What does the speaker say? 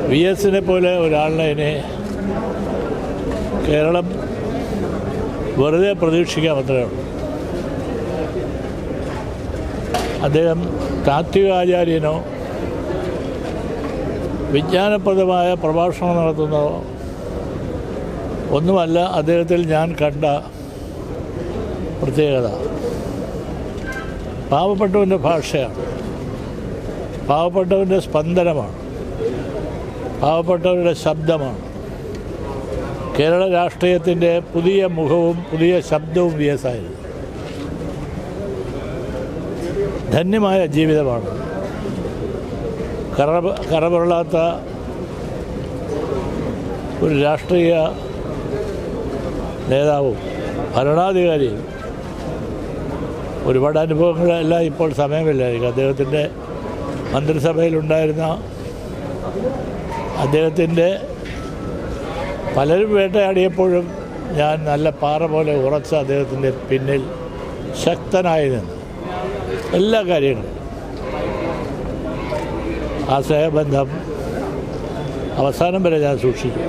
VS-നെ പോലെ ഒരാളിനെ ഇനി കേരളം വെറുതെ പ്രതീക്ഷിക്കാൻ അത്രേ ഉള്ളൂ. അദ്ദേഹം താത്വികാചാര്യനോ വിജ്ഞാനപ്രദമായ പ്രഭാഷണം നടത്തുന്നതോ ഒന്നുമല്ല അദ്ദേഹത്തിൽ ഞാൻ കണ്ട പ്രത്യേകത. പാവപ്പെട്ടവൻ്റെ ഭാഷയാണ്, പാവപ്പെട്ടവൻ്റെ സ്പന്ദനമാണ്, പാവപ്പെട്ടവരുടെ ശബ്ദമാണ്. കേരള രാഷ്ട്രീയത്തിൻ്റെ പുതിയ മുഖവും പുതിയ ശബ്ദവും VS ആയിരുന്നു. ധന്യമായ ജീവിതമാണ്. കറപുരളാത്ത ഒരു രാഷ്ട്രീയ നേതാവും ഭരണാധികാരിയും. ഒരുപാട് അനുഭവങ്ങളെല്ലാം ഇപ്പോൾ സമയമില്ലായിരിക്കും. അദ്ദേഹത്തിൻ്റെ മന്ത്രിസഭയിലുണ്ടായിരുന്ന അദ്ദേഹത്തിൻ്റെ പലരും വേട്ടയാടിയപ്പോഴും ഞാൻ നല്ല പാറ പോലെ ഉറച്ച അദ്ദേഹത്തിൻ്റെ പിന്നിൽ ശക്തനായി നിന്ന് എല്ലാ കാര്യങ്ങളും ആ സ്നേഹബന്ധം അവസാനം വരെ ഞാൻ സൂക്ഷിക്കും.